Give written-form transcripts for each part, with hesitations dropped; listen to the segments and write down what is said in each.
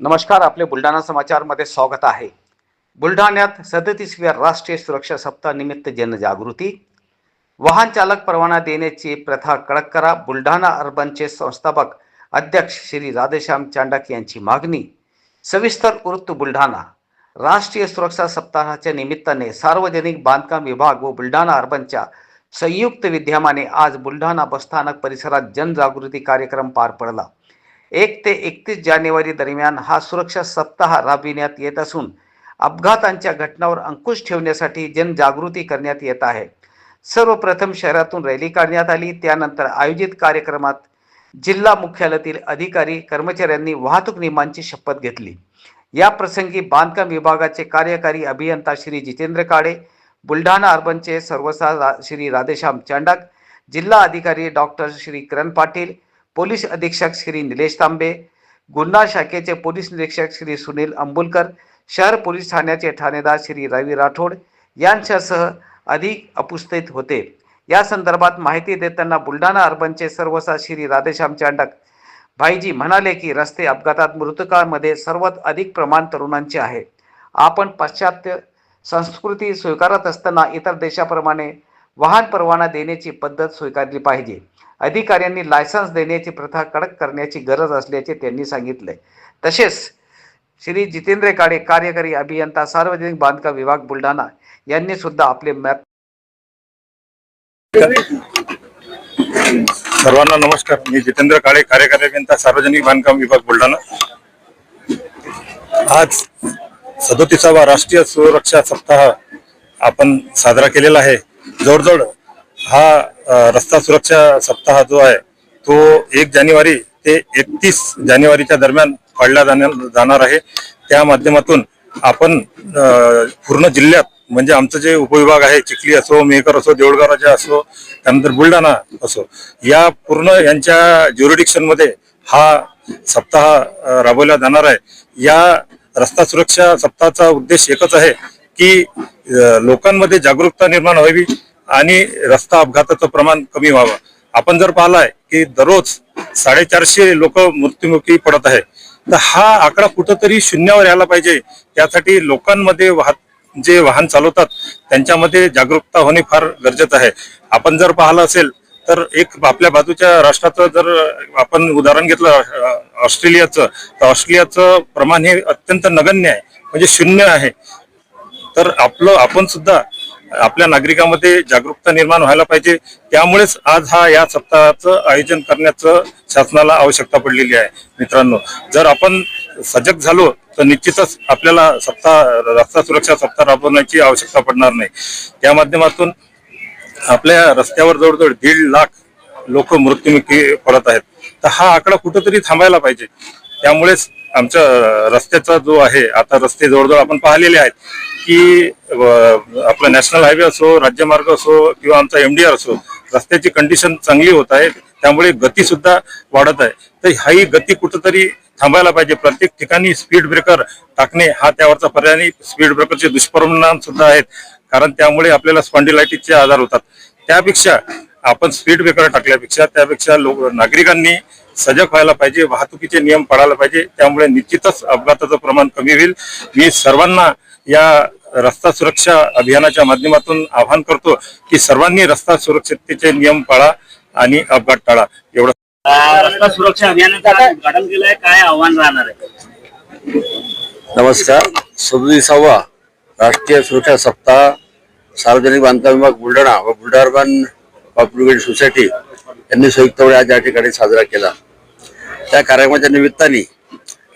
नमस्कार. आपले बुलढाणा समाचारमध्ये स्वागत आहे. बुलढाण्यात 37व्या राष्ट्रीय सुरक्षा सप्ताह निमित्त जनजागृती. वाहन चालक परवाना देण्याची प्रथा कडक करा. बुलढाणा अर्बनचे संस्थापक अध्यक्ष श्री राधेश्याम चांडक यांची मागणी. सविस्तर वृत्त. बुलढाणा राष्ट्रीय सुरक्षा सप्ताहाच्या निमित्ताने सार्वजनिक बांधकाम विभाग व बुलढाणा अर्बनच्या संयुक्त विद्यमाने आज बुलढाणा बसस्थानक परिसरात जनजागृती कार्यक्रम पार पडला. 1 ते 31 जानेवारी दरम्यान हा सुरक्षा सप्ताह राबविण्यात येत असून अपघातांच्या घटनांवर अंकुश ठेवण्यासाठी जनजागृती करण्यात येत आहे. सर्वप्रथम शहरातून रॅली काढण्यात आली. त्यानंतर आयोजित कार्यक्रमात जिल्हा मुख्यालयातील अधिकारी कर्मचाऱ्यांनी वाहतूक नियमांची शपथ घेतली. या प्रसंगी बांधकाम विभागाचे कार्यकारी अभियंता श्री जितेंद्र काळे, बुलढाणा अर्बनचे सर्वसा श्री राधेश्याम चांडक, जिल्हा अधिकारी डॉक्टर श्री किरण पाटील, पोलीस अधीक्षक श्री निलेश तांबे, गुन्हा शाखेचे पोलीस निरीक्षक श्री सुनील अंबुलकर, शहर पोलीस ठाण्याचे ठाणेदार श्री रवी राठोड यांच्यासह अधिक उपस्थित होते. या संदर्भात माहिती देताना बुलढाणा अर्बनचे सर्वसा श्री राधेश्याम चांडक भाईजी म्हणाले की रस्ते अपघातात मृतकांमध्ये सर्वात अधिक प्रमाण तरुणांचे आहे. आपण पाश्चात्य संस्कृती स्वीकारत असताना इतर देशाप्रमाणे वाहन परवाना देण्याची पद्धत स्वीकारली पाहिजे. अधिकाऱ्यांनी लायसन्स देण्याची प्रथा कडक करण्याची गरज असल्याचे त्यांनी सांगितले. तसेच श्री जितेंद्र काळे, कार्यकारी अभियंता, सार्वजनिक बांधकाम विभाग, बुलढाणा यांनी सुद्धा आपले मत. सर्वांना नमस्कार. मी जितेंद्र काळे, कार्यकारी अभियंता, सार्वजनिक बांधकाम विभाग, बुलढाणा. आज 37वा राष्ट्रीय सुरक्षा सप्ताह आपण साजरा केलेला आहे. जवळजवळ हा रस्ता सुरक्षा सप्ताह जो आहे तो 1 जानेवारी ते 31 जानेवारीच्या दरम्यान पाळला जाणार आहे. त्या माध्यमातून आपण पूर्ण जिल्ह्यात, म्हणजे आमचं जे उपविभाग आहे, चिखली असो, मेहकर असो, देऊळगाव असो, त्यानंतर बुलढाणा असो, या पूर्ण यांच्या ज्युरिडिक्शन मध्ये हा सप्ताह राबवला जाणार आहे. या रस्ता सुरक्षा सप्ताहाचा उद्देश एकच आहे की लोकांमध्ये जागरूकता निर्माण व्हावी आणि रस्ता अपघाताचं प्रमाण कमी व्हावं. आपण जर पाहिलाय की दररोज 450 लोक मृत्युमुखी पडत आहे, तर हा आकडा कुठंतरी शून्यावर यायला पाहिजे. त्यासाठी लोकांमध्ये जे वाहन चालवतात त्यांच्यामध्ये जागरूकता होणे फार गरजेचं आहे. आपण जर पाहिलं असेल तर एक आपल्या बाजूच्या राष्ट्राचं जर आपण उदाहरण घेतलं ऑस्ट्रेलियाचं, तर ऑस्ट्रेलियाचं प्रमाण हे अत्यंत नगण्य आहे, म्हणजे 0 आहे. तर आपण सुद्धा आपल्या नागरिकांमध्ये जागरूकता निर्माण व्हायला पाहिजे. त्यामुळेच आज या सप्ताहाचं आयोजन करण्याचं शासनाला आवश्यकता पडलेली आहे. मित्रांनो, जर आपण सजग झालो तर निश्चितच आपल्याला रस्ता सुरक्षा सप्ताह राबवण्याची आवश्यकता पडणार नाही. त्या माध्यमातून आपल्या रस्त्यावर जवळजवळ 1.5 लाख लोक मृत्युमुखी पडत आहेत. तर हा आकडा कुठंतरी थांबायला पाहिजे. त्यामुळेच आमच्या रस्त्याचा जो आहे, आता रस्ते जवळजवळ आपण पाहिलेले आहेत की आपला नॅशनल हायवे असो, राज्यमार्ग असो किंवा आमचा MDR असो, रस्त्याची कंडिशन चांगली होत आहे. त्यामुळे गती सुद्धा वाढत आहे. तर ही गती कुठंतरी थांबायला पाहिजे. प्रत्येक ठिकाणी स्पीड ब्रेकर टाकणे हा त्यावरचा पर्याय नाही. स्पीड ब्रेकरचे दुष्परिणाम सुद्धा आहेत, कारण त्यामुळे आपल्याला स्पॉन्डिलायटिसचे आजार होतात. त्यापेक्षा आपण स्पीड ब्रेकर टाकल्यापेक्षा त्यापेक्षा नागरिकांनी सजग व्हायला पाहिजे, वाहतुकीचे नियम पाळायला पाहिजे. त्यामुळे निश्चितच अपघाताचं प्रमाण कमी होईल. मी सर्वांना या रस्ता सुरक्षा अभियानाच्या माध्यमातून आवाहन करतो की सर्वांनी रस्ता सुरक्षिततेचे नियम पाळा आणि अपघात टाळा. एवढं. रस्ता सुरक्षा अभियानाचं उद्घाटन केलंय, काय आव्हान राहणार आहे? नमस्कार. 37वा राष्ट्रीय सुरक्षा सप्ताह सार्वजनिक बांधकाम विभाग बुलढाणा व बुलढाणा अर्बन पब्लिक सोसायटी यांनी संयुक्तपणे आज या ठिकाणी साजरा केला. त्या कार्यक्रमाच्या निमित्ताने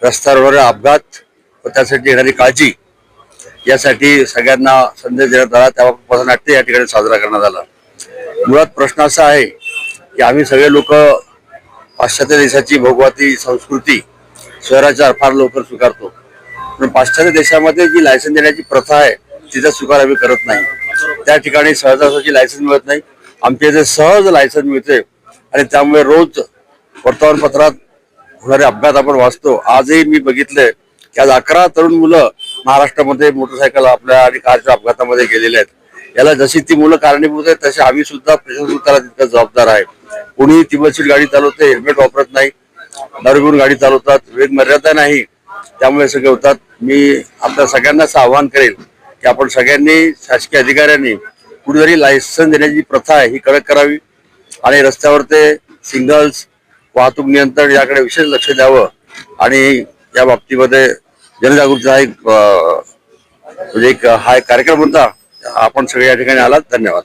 रस्त्यावर अपघात व त्यासाठी येणारी काळजी यासाठी सगळ्यांना संदेश देण्यात आला. त्याबाबत पथनाट्य या ठिकाणी साजरा करण्यात आला. मुळात प्रश्न असा आहे की आम्ही सगळे लोक पाश्चात्य देशाची भोगवती संस्कृती शहराच्या फार लवकर स्वीकारतो, पण पाश्चात्य देशामध्ये जी लायसन्स देण्याची प्रथा आहे तिचा स्वीकार आम्ही करत नाही. त्या ठिकाणी सहजासहजी लायसन्स मिळत नाही. आमच्या इथे सहज लायसन्स मिळते आणि त्यामुळे रोज वर्तमानपत्रात होणारे अपघात आपण वाचतो. आजही मी बघितले की आज 11 तरुण मुलं महाराष्ट्रामध्ये मोटरसायकल आपल्या आणि कारच्या अपघातामध्ये गेलेले आहेत. याला जशी ती मुलं कारणीभूत आहेत तसे आम्ही सुद्धा प्रशासन त्याला तितकं जबाबदार आहे. कोणी तिबलशीर गाडी चालवते, हेल्मेट वापरत नाही, दारू पिऊन गाडी चालवतात, वेग मर्यादा नाही, त्यामुळे सगळे होतात. मी आपल्या सगळ्यांना असं आवाहन करेल की आपण सगळ्यांनी शासकीय अधिकाऱ्यांनी कुठेतरी लायसन देण्याची प्रथा आहे ही कडक करावी आणि रस्त्यावर ते सिग्नल्स वाहतूक नियंत्रण याकडे विशेष लक्ष द्यावं आणि या बाबतीमध्ये जनजागृतीचा एक म्हणजे एक हा एक कार्यक्रम होता. आपण सगळे या ठिकाणी आलात. धन्यवाद.